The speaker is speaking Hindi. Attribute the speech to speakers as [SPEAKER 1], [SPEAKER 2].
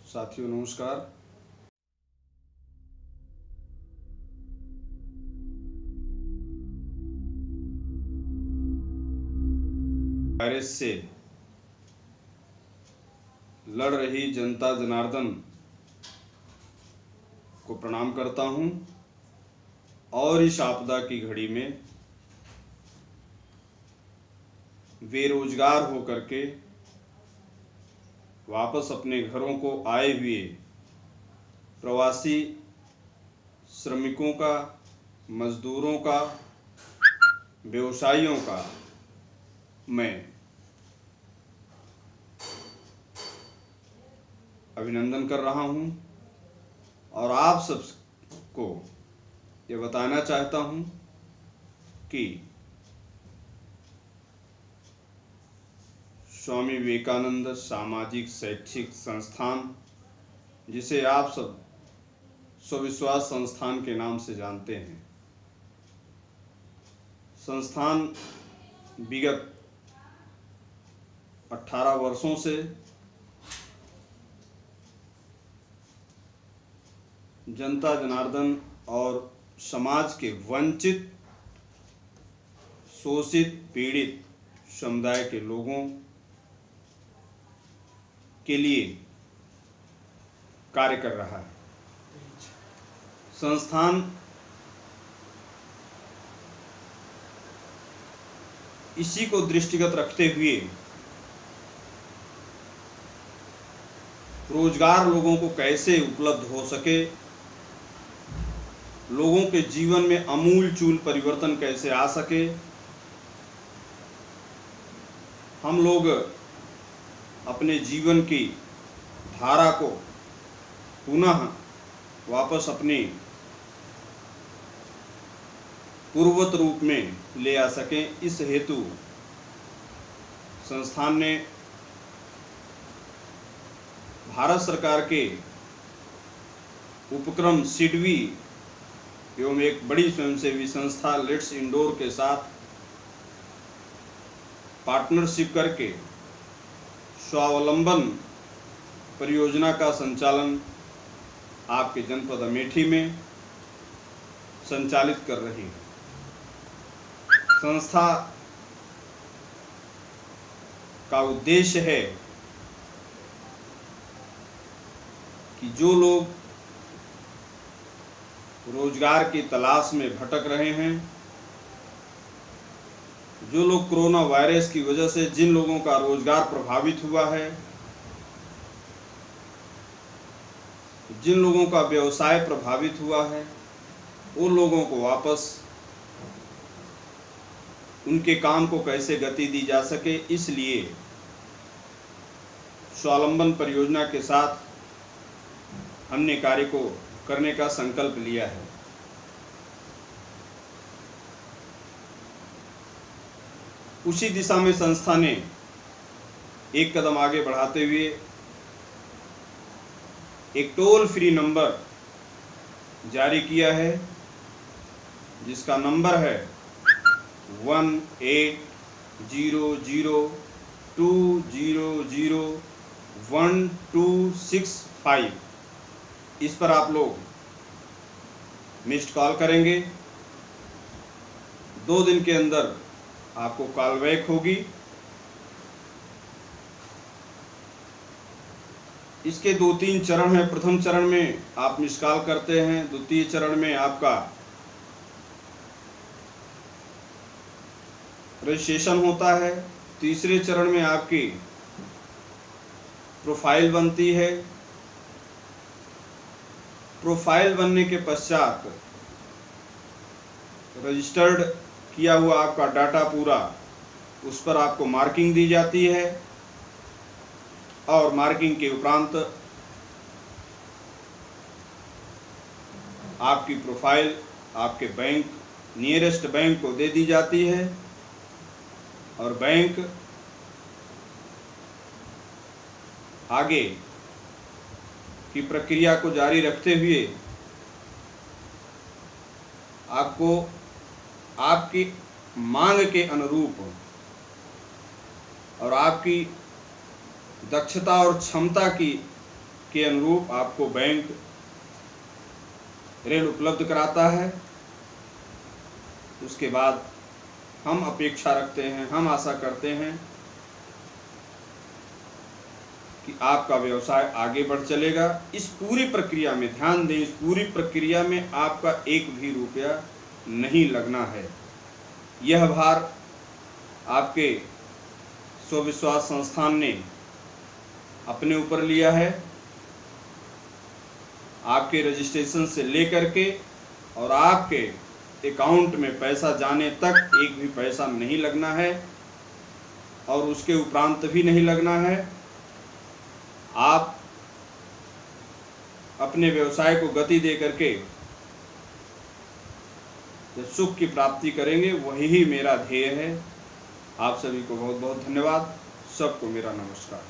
[SPEAKER 1] साथियों नमस्कार। वायरस से लड़ रही जनता जनार्दन को प्रणाम करता हूं और इस आपदा की घड़ी में बेरोजगार होकर के वापस अपने घरों को आए हुए प्रवासी श्रमिकों का, मजदूरों का, व्यवसायियों का मैं अभिनंदन कर रहा हूं और आप सबको ये बताना चाहता हूं कि स्वामी विवेकानंद सामाजिक शैक्षिक संस्थान, जिसे आप सब स्वविश्वास संस्थान के नाम से जानते हैं, संस्थान विगत 18 वर्षों से जनता जनार्दन और समाज के वंचित, शोषित, पीड़ित समुदाय के लोगों के लिए कार्य कर रहा है। संस्थान इसी को दृष्टिगत रखते हुए रोजगार लोगों को कैसे उपलब्ध हो सके, लोगों के जीवन में आमूल-चूल परिवर्तन कैसे आ सके, हम लोग अपने जीवन की धारा को पुनः वापस अपने पूर्ववत रूप में ले आ सकें, इस हेतु संस्थान ने भारत सरकार के उपक्रम सिडवी एवं एक बड़ी स्वयंसेवी संस्था लेट्स इंडोर के साथ पार्टनरशिप करके स्वावलंबन परियोजना का संचालन आपके जनपद अमेठी में संचालित कर रही है। संस्था का उद्देश्य है कि जो लोग रोजगार की तलाश में भटक रहे हैं, जो लोग कोरोना वायरस की वजह से जिन लोगों का रोजगार प्रभावित हुआ है, जिन लोगों का व्यवसाय प्रभावित हुआ है, उन लोगों को वापस उनके काम को कैसे गति दी जा सके, इसलिए स्वावलंबन परियोजना के साथ हमने कार्य को करने का संकल्प लिया है। उसी दिशा में संस्था ने एक कदम आगे बढ़ाते हुए एक टोल फ्री नंबर जारी किया है, जिसका नंबर है 1800200125। इस पर आप लोग मिस्ड कॉल करेंगे, 2 दिन के अंदर आपको कॉल बैक होगी। इसके 2-3 चरण हैं। प्रथम चरण में आप मिस कॉल करते हैं, द्वितीय चरण में आपका रजिस्ट्रेशन होता है, तीसरे चरण में आपकी प्रोफाइल बनती है। प्रोफाइल बनने के पश्चात रजिस्टर्ड किया हुआ आपका डाटा पूरा, उस पर आपको मार्किंग दी जाती है और मार्किंग के उपरांत आपकी प्रोफाइल आपके बैंक, नियरेस्ट बैंक को दे दी जाती है और बैंक आगे की प्रक्रिया को जारी रखते हुए आपको आपकी मांग के अनुरूप और आपकी दक्षता और क्षमता के अनुरूप आपको बैंक ऋण उपलब्ध कराता है। उसके बाद हम अपेक्षा रखते हैं, हम आशा करते हैं कि आपका व्यवसाय आगे बढ़ चलेगा। इस पूरी प्रक्रिया में ध्यान दें, इस पूरी प्रक्रिया में आपका एक भी रुपया नहीं लगना है। यह भार आपके स्वविश्वास संस्थान ने अपने ऊपर लिया है। आपके रजिस्ट्रेशन से लेकर के और आपके अकाउंट में पैसा जाने तक एक भी पैसा नहीं लगना है और उसके उपरांत भी नहीं लगना है। आप अपने व्यवसाय को गति दे करके जब सुख की प्राप्ति करेंगे, वही ही मेरा ध्येय है। आप सभी को बहुत बहुत धन्यवाद। सबको मेरा नमस्कार।